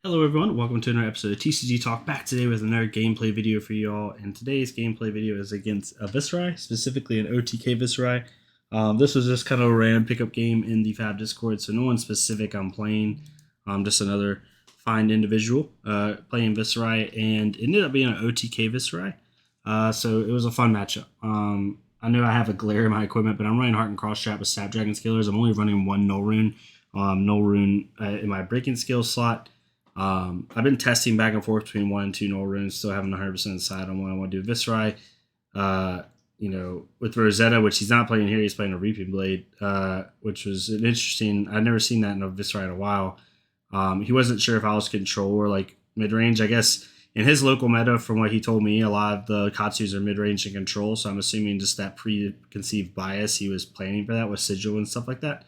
Hello everyone, welcome to another episode of TCG Talk, back today with another gameplay video for you all, and today's gameplay video is against a Viserai, specifically an OTK Viserai. This was just kind of a random pickup game in the Fab Discord, so no one specific I'm playing, just another fine individual playing Viserai, and it ended up being an OTK Viserai, so it was a fun matchup. I know I have a glare in my equipment, but I'm running Heart and Cross Trap with Snapdragon Scalers. I'm only running one Null Rune, in my Breaking Skill slot. I've been testing back and forth between 1 and 2 Null Runes, still haven't 100% decided on what I want to do. Viserai, with Rosetta, which he's not playing here, he's playing a Reaping Blade, which was an interesting. I've never seen that in a Viserai in a while. He wasn't sure if I was control or like mid range. I guess in his local meta, from what he told me, a lot of the Katsus are mid range and control. So I'm assuming just that preconceived bias he was planning for that with Sigil and stuff like that.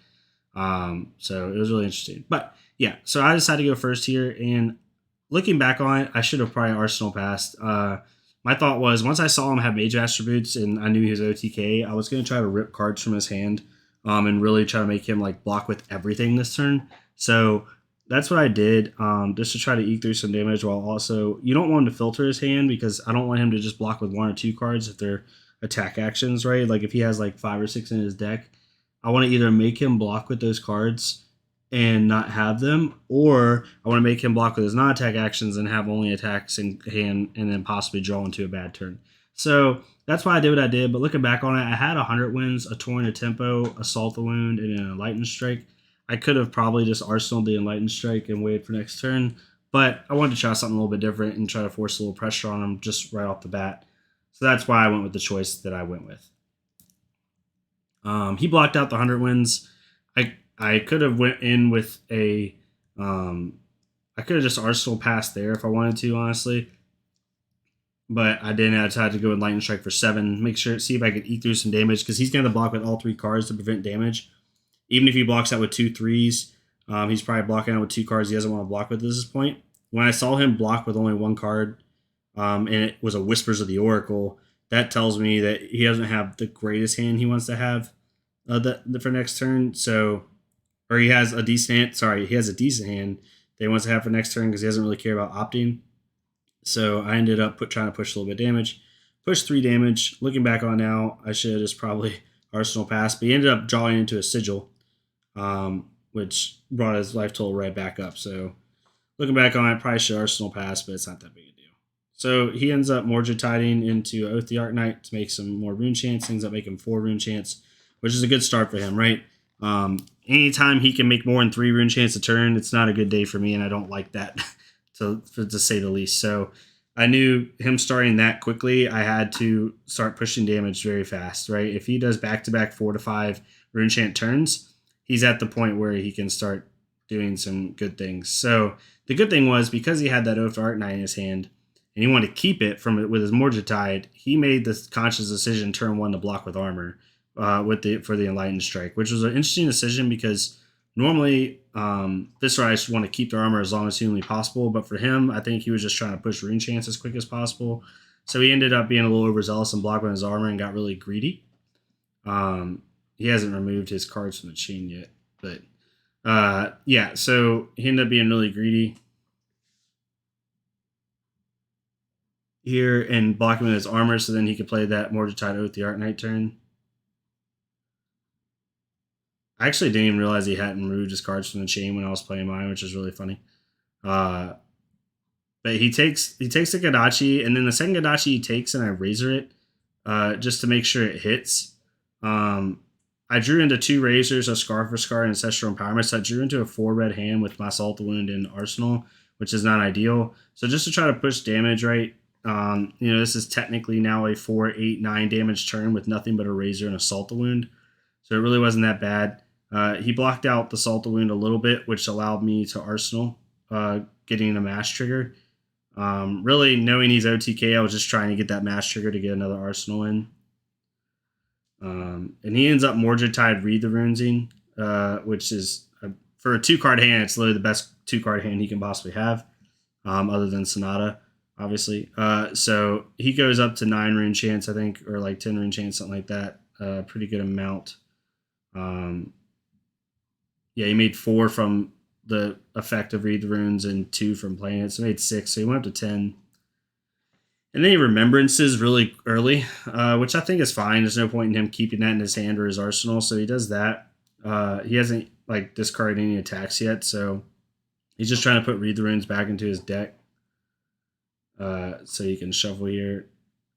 So it was really interesting. But yeah, so I decided to go first here, and looking back on it, I should have probably Arsenal passed. My thought was, once I saw him have mage attributes and I knew he was OTK, I was going to try to rip cards from his hand and really try to make him like block with everything this turn. So that's what I did, just to try to eke through some damage, while also, you don't want him to filter his hand because I don't want him to just block with 1 or 2 cards if they're attack actions, right? Like if he has like 5 or 6 in his deck, I want to either make him block with those cards and not have them, or I want to make him block with his non-attack actions and have only attacks in hand and then possibly draw into a bad turn. So that's why I did what I did, but looking back on it, I had 100 wins, a Torn to Tempo, Assault the Wound, and an Enlightened Strike. I could have probably just arsenaled the Enlightened Strike and waited for next turn, but I wanted to try something a little bit different and try to force a little pressure on him just right off the bat. So that's why I went with the choice that I went with. He blocked out the 100 wins. I could have went in with a, I could have just Arsenal passed there if I wanted to, honestly. But I didn't. I decided to go with Lightning Strike for 7. See if I could eat through some damage, because he's going to block with all 3 cards to prevent damage. Even if he blocks out with 2 3s, he's probably blocking out with 2 cards he doesn't want to block with at this point. When I saw him block with only 1 card, and it was a Whispers of the Oracle, that tells me that he doesn't have the greatest hand he wants to have for next turn. So, or he has a decent hand. He has a decent hand that he wants to have for next turn because he doesn't really care about opting. So I ended up trying to push a little bit of damage. Push 3 damage. Looking back on now, I should have just probably Arsenal pass. But he ended up drawing into a Sigil, which brought his life total right back up. So looking back on it, probably should Arsenal pass, but it's not that big a deal. So he ends up Mordred Tiding into Oath the Arknight to make some more rune chants. Ends up making 4 rune chants, which is a good start for him, right? Anytime he can make more than 3 rune chants a turn, it's not a good day for me, and I don't like that, to say the least. So I knew him starting that quickly, I had to start pushing damage very fast, right? If he does back-to-back 4 to 5 rune chant turns, he's at the point where he can start doing some good things. So the good thing was, because he had that Oath to Arknight in his hand, and he wanted to keep it with his Mordred Tide, he made the conscious decision turn 1 to block with armor. For the Enlightened Strike, which was an interesting decision because normally Viserai want to keep their armor as long as humanly possible, but for him, I think he was just trying to push rune chants as quick as possible. So he ended up being a little overzealous and blocking his armor and got really greedy. He hasn't removed his cards from the chain yet, but yeah, so he ended up being really greedy here and blocking with his armor, so then he could play that Mordred Tide Oath the Arknight turn. I actually didn't even realize he hadn't removed his cards from the chain when I was playing mine, which is really funny. But he takes the Gadachi, and then the second Gadachi he takes, and I razor it just to make sure it hits. I drew into 2 razors, a Scar for Scar, and Ancestral Empowerment. So I drew into a 4 red hand with my Assault the Wound and Arsenal, which is not ideal. So just to try to push damage, right? This is technically now a 4, 8, 9 damage turn with nothing but a razor and Assault the Wound. So it really wasn't that bad. He blocked out the Assault the Wound a little bit, which allowed me to Arsenal, getting a mash trigger. Really, knowing he's OTK, I was just trying to get that mash trigger to get another Arsenal in. And he ends up Mordred Tide Read the Runesing, which is, for a 2-card hand, it's literally the best 2-card hand he can possibly have, other than Sonata, obviously. So he goes up to 9 rune chants, I think, or like 10 rune chants, something like that. Pretty good amount. Yeah, he made 4 from the effect of Read the Runes and 2 from playing it. So he made 6, so he went up to 10. And then he remembrances really early, which I think is fine. There's no point in him keeping that in his hand or his arsenal, so he does that. He hasn't like discarded any attacks yet, so he's just trying to put Read the Runes back into his deck. So he can shuffle here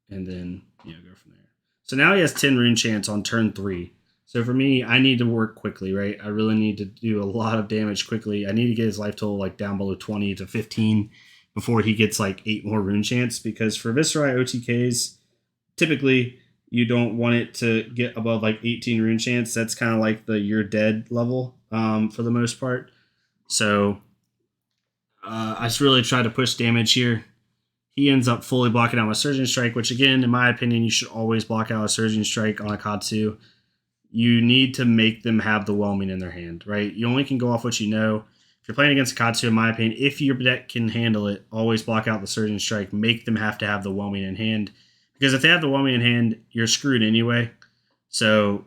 and then go from there. So now he has 10 rune chants on turn 3. So for me, I need to work quickly, right? I really need to do a lot of damage quickly. I need to get his life total like down below 20 to 15 before he gets like 8 more rune chants, because for Viserai OTKs, typically you don't want it to get above like 18 rune chants. That's kind of like the you're dead level for the most part. So I just really try to push damage here. He ends up fully blocking out my Surging Strike, which again, in my opinion, you should always block out a Surging Strike on a Katsu. You need to make them have the whelming in their hand, right? You only can go off what you know. If you're playing against Katsu, in my opinion, if your deck can handle it, always block out the Surging Strike. Make them have to have the whelming in hand. Because if they have the whelming in hand, you're screwed anyway. So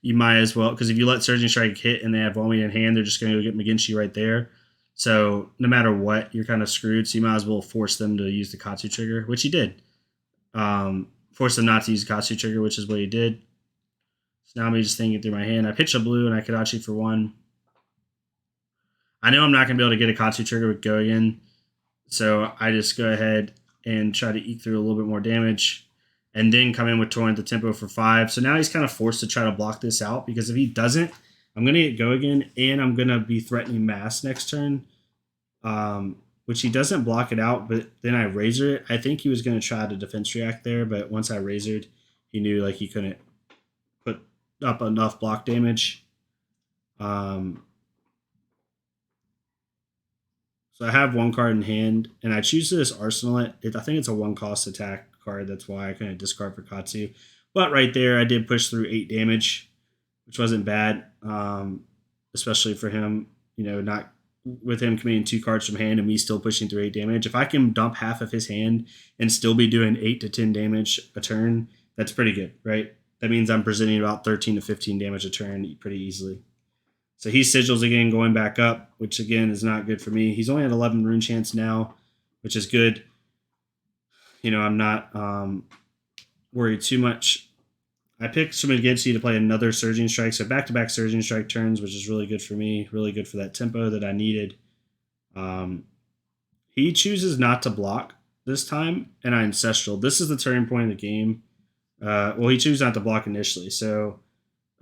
you might as well, because if you let Surging Strike hit and they have whelming in hand, they're just going to go get McGinchy right there. So no matter what, you're kind of screwed. So you might as well force them to use the Katsu trigger, which he did. Force them not to use the Katsu trigger, which is what he did. So now I'm just thinking through my hand. I pitch a blue and I Kadachi for 1. I know I'm not going to be able to get a Katsu trigger with Go again. So I just go ahead and try to eke through a little bit more damage. And then come in with Torrent the tempo for 5. So now he's kind of forced to try to block this out, because if he doesn't, I'm going to get Go again, and I'm going to be threatening Mass next turn, which he doesn't block it out, but then I Razor it. I think he was going to try to Defense React there, but once I Razored, he knew like he couldn't put up enough block damage. So I have 1 card in hand, and I choose this Arsenal it. I think it's a 1-cost attack card. That's why I couldn't discard for Katsu. But right there, I did push through 8 damage, which wasn't bad, especially for him, not with him committing 2 cards from hand and me still pushing through 8 damage. If I can dump half of his hand and still be doing 8 to 10 damage a turn, that's pretty good, right? That means I'm presenting about 13 to 15 damage a turn pretty easily. So he sigils again, going back up, which again is not good for me. He's only at 11 rune chants now, which is good. I'm not worried too much. I picked Sumigenshi to play another Surging Strike, so back-to-back Surging Strike turns, which is really good for me, really good for that tempo that I needed. He chooses not to block this time, and I Ancestral. This is the turning point of the game. He chose not to block initially, so...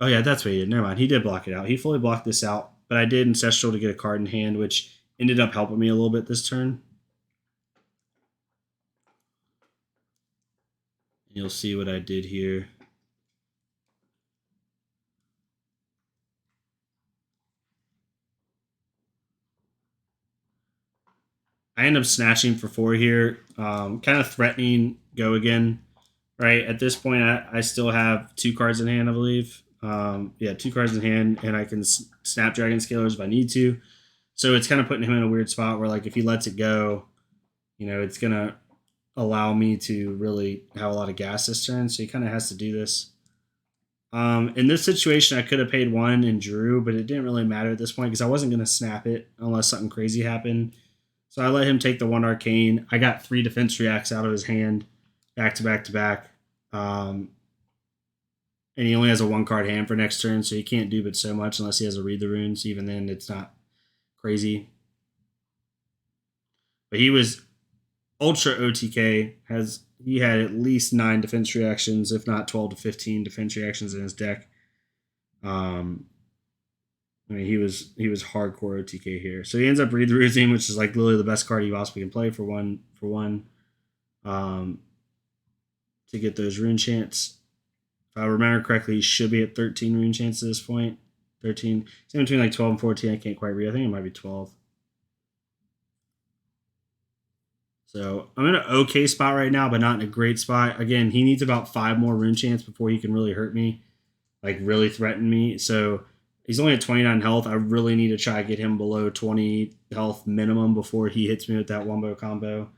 Oh, yeah, that's what he did. Never mind. He did block it out. He fully blocked this out, but I did Ancestral to get a card in hand, which ended up helping me a little bit this turn. You'll see what I did here. I end up snatching for 4 here, kind of threatening Go again. Right, at this point, I still have 2 cards in hand, I believe. 2 cards in hand, and I can Snapdragon Scalers if I need to. So it's kind of putting him in a weird spot where, like, if he lets it go, it's going to allow me to really have a lot of gas this turn. So he kind of has to do this. In this situation, I could have paid 1 and drew, but it didn't really matter at this point because I wasn't going to snap it unless something crazy happened. So I let him take the 1 Arcane. I got 3 Defense Reacts out of his hand, back to back to back. And he only has a 1-card hand for next turn, so he can't do but so much unless he has to Read the Runes. Even then, it's not crazy. But he was Ultra OTK. He had at least 9 defense reactions, if not 12 to 15 defense reactions in his deck. He was hardcore OTK here. So he ends up Read the Runes, which is like literally the best card you possibly can play for one. To get those rune chants. If I remember correctly, he should be at 13 rune chants at this point. 13. It's in between like 12 and 14. I can't quite read. I think it might be 12. So I'm in an okay spot right now, but not in a great spot. Again, he needs about 5 more rune chants before he can really hurt me, like really threaten me. So he's only at 29 health. I really need to try to get him below 20 health minimum before he hits me with that wombo combo.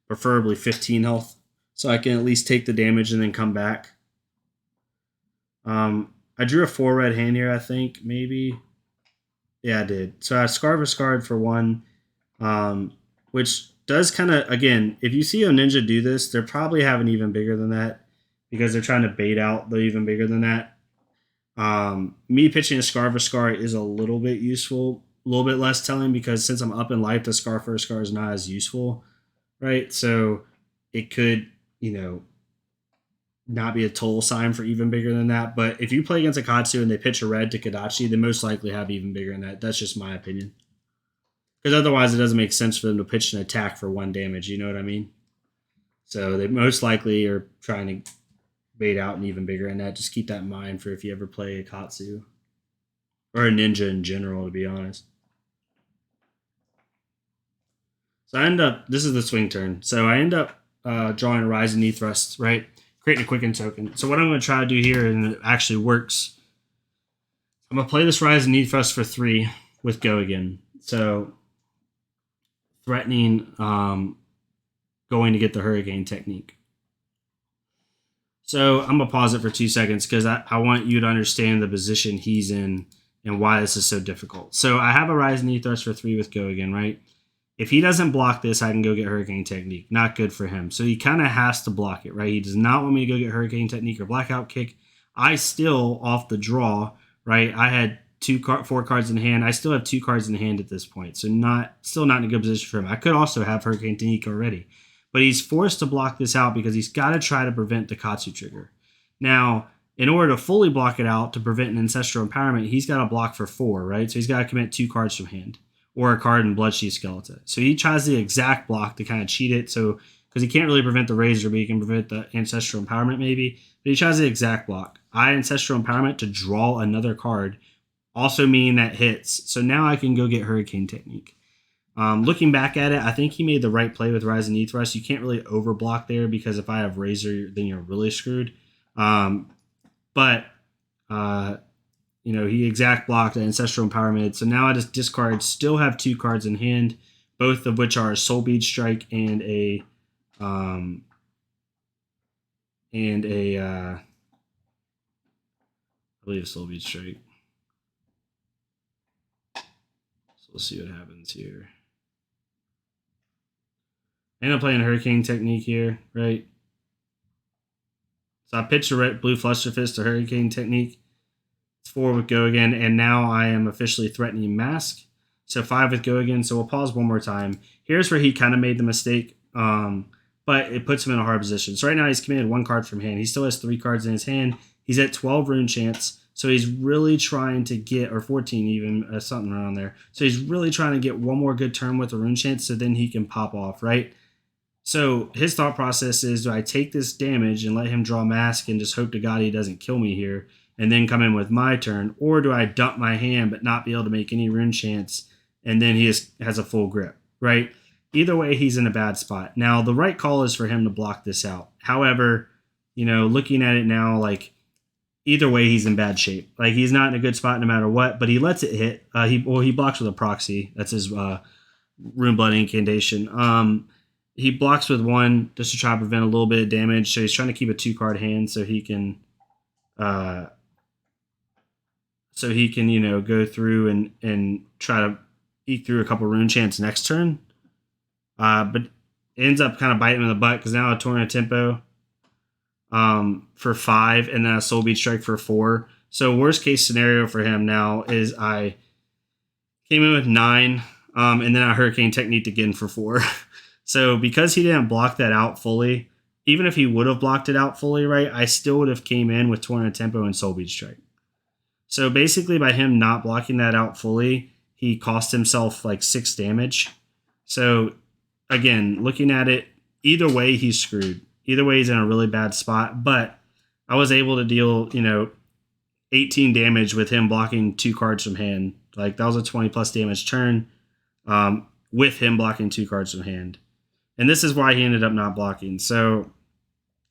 Preferably 15 health, so I can at least take the damage and then come back. I drew a 4 red hand here, I think, maybe. Yeah, I did. So I Scarver's card for one, which does kind of, again, if you see a ninja do this, they're probably having even bigger than that because they're trying to bait out the even bigger than that. Me pitching a Scar for Scar is a little bit useful, a little bit less telling because since I'm up in life, the Scar for Scar is not as useful, right? So it could, not be a total sign for even bigger than that. But if you play against a Katsu and they pitch a red to Kadachi, they most likely have even bigger than that. That's just my opinion. Because otherwise, it doesn't make sense for them to pitch an attack for one damage. You know what I mean? So they most likely are trying to bait out an even bigger than that. Just keep that in mind for if you ever play a Katsu or a ninja in general, to be honest. So I end up, this is the swing turn. So I end up drawing a Rise and Knee Thrust, right? Creating a Quicken token. So what I'm going to try to do here, and it actually works, I'm going to play this Rise and Knee Thrust for 3 with Go again. So threatening going to get the Hurricane technique. So I'm going to pause it for 2 seconds because I want you to understand the position he's in and why this is so difficult. So I have a Rise and Knee Thrust for 3 with Go again, right? If he doesn't block this, I can go get Hurricane Technique. Not good for him. So he kind of has to block it, right? He does not want me to go get Hurricane Technique or Blackout Kick. I still, off the draw, right? I had 4 cards in hand. I still have 2 cards in hand at this point. So still not in a good position for him. I could also have Hurricane Technique already. But he's forced to block this out because he's got to try to prevent the Katsu trigger. Now, in order to fully block it out to prevent an Ancestral Empowerment, he's got to block for 4, right? So he's got to commit 2 cards from hand. Or a card in Bloodsheath Skeleton. So he tries the exact block to kind of cheat it. So because he can't really prevent the Razor, but he can prevent the Ancestral Empowerment maybe. But he tries the exact block. I Ancestral Empowerment to draw another card, also meaning that hits. So now I can go get Hurricane Technique. Looking back at it, I think he made the right play with Rise and Knee Thrust. You can't really overblock there because if I have Razor, then you're really screwed. He exact blocked an Ancestral Empowerment. So now I just discard, still have 2 cards in hand, both of which are a Soul Bead Strike and a I believe Soul Bead Strike. So we'll see what happens here. I end up playing Hurricane Technique here, right? So I pitch a red blue Fluster Fist to Hurricane Technique. 4 with Go again, and now I am officially threatening Mask. So 5 with Go again. So we'll pause one more time. Here's where he kind of made the mistake, but it puts him in a hard position. So right now he's committed 1 card from hand. He still has 3 cards in his hand. He's at 12 Rune Chants, so he's really trying to get, or 14 even, something around there. So he's really trying to get one more good turn with the Rune Chants so then he can pop off, right? So his thought process is, do I take this damage and let him draw Mask and just hope to God he doesn't kill me here and then come in with my turn, or do I dump my hand but not be able to make any Rune Chants and then he has a full grip, right? Either way, he's in a bad spot. Now, the right call is for him to block this out. However, looking at it now, like, either way, he's in bad shape. Like, he's not in a good spot no matter what, but he lets it hit. He blocks with a proxy. That's his Rune Blood Incantation. He blocks with 1 just to try to prevent a little bit of damage. So he's trying to keep a 2-card hand so he can go through and try to eke through a couple Rune Chants next turn. But it ends up kind of biting him in the butt because now a Torrent Tempo for 5 and then a Soul Bead Strike for 4. So worst case scenario for him now is I came in with 9 and then I Hurricane Technique again for 4. So because he didn't block that out fully, even if he would have blocked it out fully, right, I still would have came in with Torrent Tempo and Soul Bead Strike. So basically by him not blocking that out fully, he cost himself like 6 damage. So again, looking at it, either way he's screwed. Either way he's in a really bad spot, but I was able to deal, 18 damage with him blocking 2 cards from hand. Like that was a 20 plus damage turn with him blocking 2 cards from hand. And this is why he ended up not blocking. So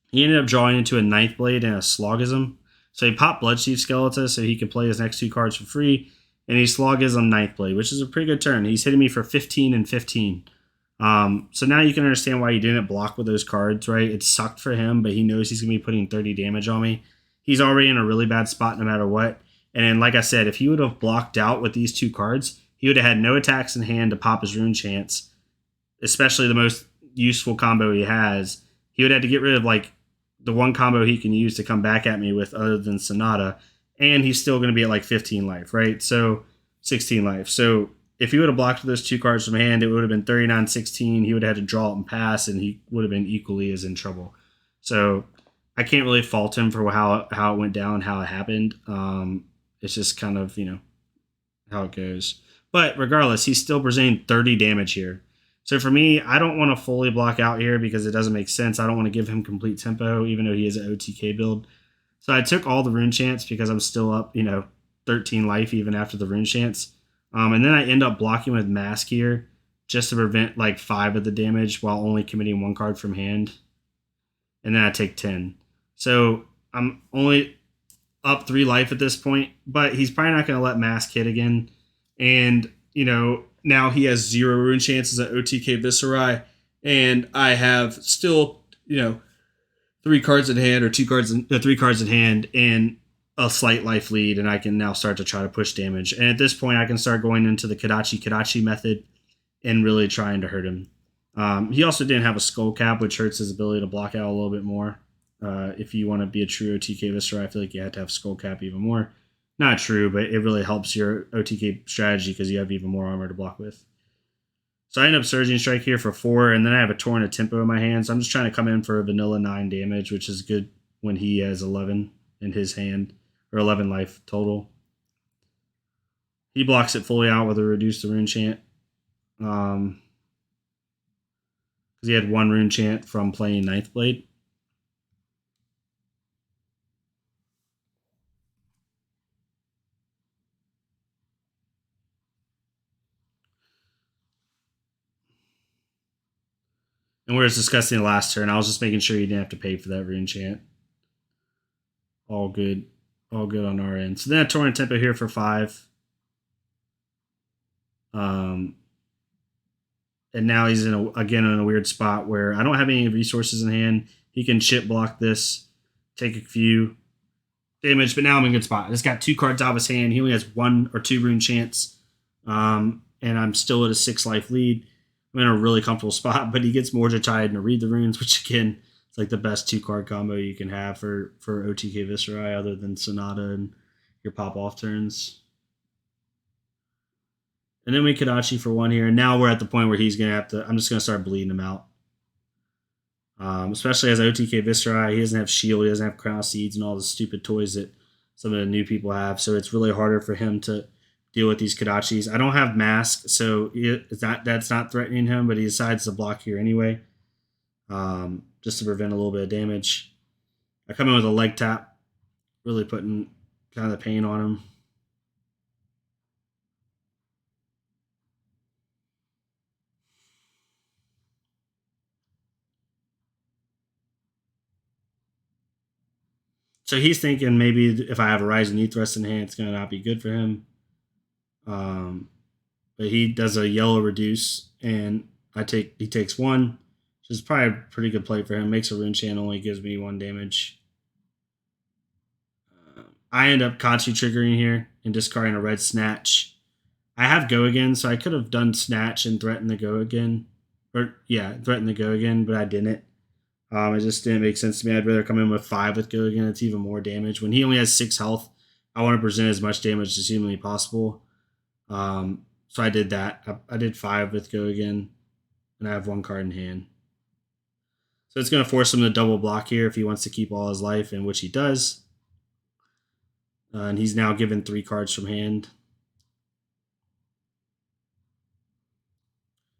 he ended up drawing into a Ninth Blade and a Slogism. So he popped Bloodsheath Skeleton so he could play his next 2 cards for free. And he Slogism Ninth Blade, which is a pretty good turn. He's hitting me for 15 and 15. So now you can understand why he didn't block with those cards, right? It sucked for him, but he knows he's going to be putting 30 damage on me. He's already in a really bad spot no matter what. And then, like I said, if he would have blocked out with these 2 cards, he would have had no attacks in hand to pop his rune chants, especially the most useful combo he has. He would have to get rid of like the one combo he can use to come back at me with other than Sonata, and he's still going to be at like 15 life, right? So 16 life. So if he would have blocked those 2 cards from hand, it would have been 39-16. He would have had to draw it and pass, and he would have been equally as in trouble. So I can't really fault him for how it went down, how it happened. It's just kind of, how it goes. But regardless, he's still presenting 30 damage here. So for me, I don't want to fully block out here because it doesn't make sense. I don't want to give him complete tempo, even though he is an OTK build. So I took all the rune chants because I'm still up, 13 life even after the rune chants. And then I end up blocking with Mask here just to prevent like 5 of the damage while only committing 1 card from hand. And then I take 10. So I'm only up 3 life at this point, but he's probably not going to let Mask hit again. And, now he has 0 rune chances at OTK Viserai, and I have still, 3 cards in hand or 3 cards in hand and a slight life lead, and I can now start to try to push damage. And at this point, I can start going into the Kadachi method and really trying to hurt him. He also didn't have a skull cap, which hurts his ability to block out a little bit more. If you want to be a true OTK Viserai, I feel like you have to have skull cap even more. Not true, but it really helps your OTK strategy because you have even more armor to block with. So I end up Surging Strike here for 4, and then I have a Torrent of Tempo in my hand. So I'm just trying to come in for a vanilla 9 damage, which is good when he has 11 in his hand, or 11 life total. He blocks it fully out with a Reduce the Rune Chant. Because he had 1 Rune Chant from playing Ninth Blade. And we were discussing the last turn. I was just making sure you didn't have to pay for that Rune Chant. All good. All good on our end. So then I Torrent Tempo here for 5. And now he's again in a weird spot where I don't have any resources in hand. He can chip block this, take a few damage, but now I'm in a good spot. I just got 2 cards out of his hand. He only has 1 or 2 rune chants. And I'm still at a 6 life lead. I'm in a really comfortable spot, but he gets Mordechai to read the runes, which again, it's like the best 2 card combo you can have for OTK Viserai other than Sonata and your pop off turns. And then we Kadachi for 1 here, and now we're at the point where he's gonna have to. I'm just gonna start bleeding him out. Especially as OTK Viserai, he doesn't have shield, he doesn't have crown seeds, and all the stupid toys that some of the new people have. So it's really harder for him to deal with these Kadachis. I don't have Mask, so that's not threatening him, but he decides to block here anyway, just to prevent a little bit of damage. I come in with a leg tap, really putting kind of the pain on him. So he's thinking maybe if I have a Rising Ethrus in hand, it's going to not be good for him. But he does a yellow reduce, and he takes 1, which is probably a pretty good play for him. Makes a rune chant, only gives me 1 damage. I end up Katsu triggering here and discarding a red Snatch. I have Go Again, so I could have done Snatch and threaten the Go Again. Threaten the Go Again, but I didn't. It just didn't make sense to me. I'd rather come in with 5 with Go Again. It's even more damage. When he only has 6 health, I want to present as much damage as humanly possible. So I did that. I did 5 with Go Again, and I have 1 card in hand. So it's going to force him to double block here if he wants to keep all his life, and which he does. And he's now given 3 cards from hand.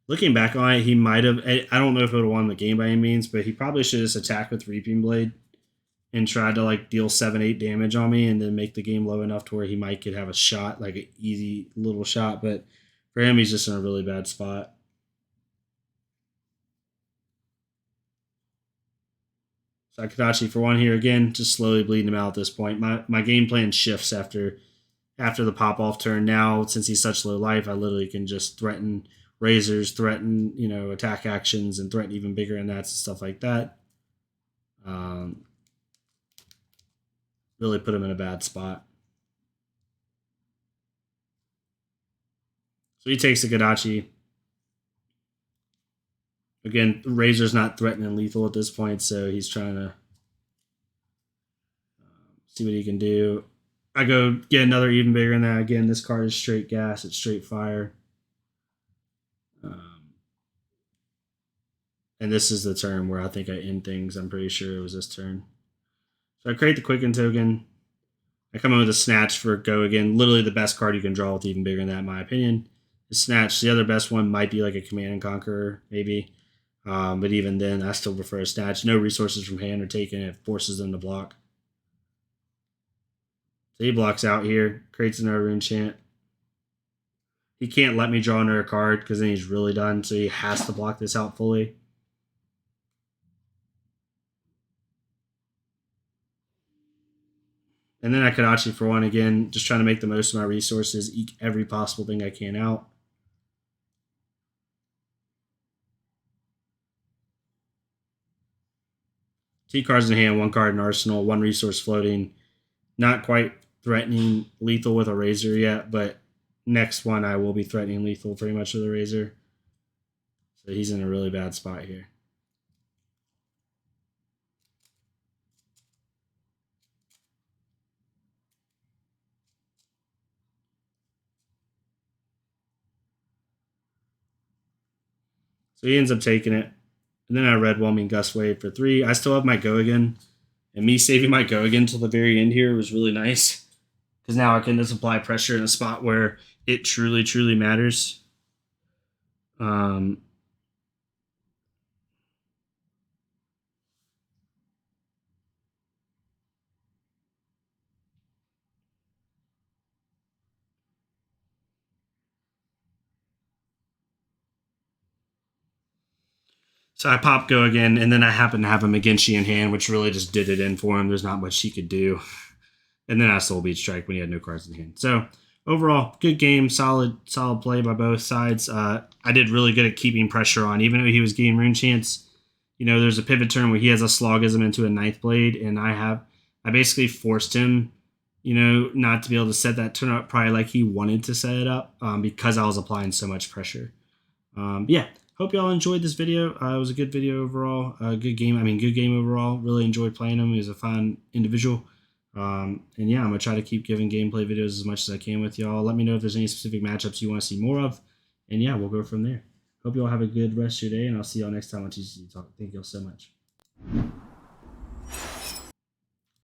Looking back on it, he might have. I don't know if it would have won the game by any means, but he probably should have just attacked with Reaping Blade and tried to deal 7-8 damage on me, and then make the game low enough to where he might could have a shot, like an easy little shot. But for him, he's just in a really bad spot. So Kadachi for 1 here again, just slowly bleeding him out at this point. My game plan shifts after the pop off turn. Now, since he's such low life, I literally can just threaten razors, threaten attack actions, and threaten even bigger and that's stuff like that. Really put him in a bad spot. So he takes a Gadachi. Again, Razor's not threatening lethal at this point, so he's trying to see what he can do. I go get another even bigger than that. Again, this card is straight gas. It's straight fire. And this is the turn where I think I end things. I'm pretty sure it was this turn. So I create the Quicken token. I come in with a Snatch for Go again. Literally the best card you can draw with even bigger than that, in my opinion. The Snatch. The other best one might be like a Command and Conqueror, maybe. But even then, I still prefer a Snatch. No resources from hand are taken. It forces them to block. So he blocks out here. Creates another Rune Chant. He can't let me draw another card because then he's really done. So he has to block this out fully. And then I Kadachi for one again, just trying to make the most of my resources, eke every possible thing I can out. Two cards in hand, one card in arsenal, one resource floating. Not quite threatening lethal with a Razor yet, but next one I will be threatening lethal pretty much with a Razor. So he's in a really bad spot here. So he ends up taking it. And then I Red Whelming Gust Wave for 3. I still have my Go again. And me saving my Go again till the very end here was really nice. Because now I can just apply pressure in a spot where it truly, truly matters. So I pop Go again, and then I happen to have a McGinchy in hand, which really just did it in for him. There's not much he could do. And then I Soul Beat Strike when he had no cards in hand. So overall, good game, solid play by both sides. I did really good at keeping pressure on, even though he was getting Rune Chants. You know, there's a pivot turn where he has a Slogism into a Ninth Blade, and I basically forced him, you know, not to be able to set that turn up probably like he wanted to set it up because I was applying so much pressure. Yeah, hope y'all enjoyed this video. It was a good video overall. Good game. I mean, good game overall. Really enjoyed playing him. He was a fun individual. And yeah, I'm going to try to keep giving gameplay videos as much as I can with y'all. Let me know if there's any specific matchups you want to see more of. And yeah, we'll go from there. Hope y'all have a good rest of your day, and I'll see y'all next time on TCG Talk. Thank y'all so much.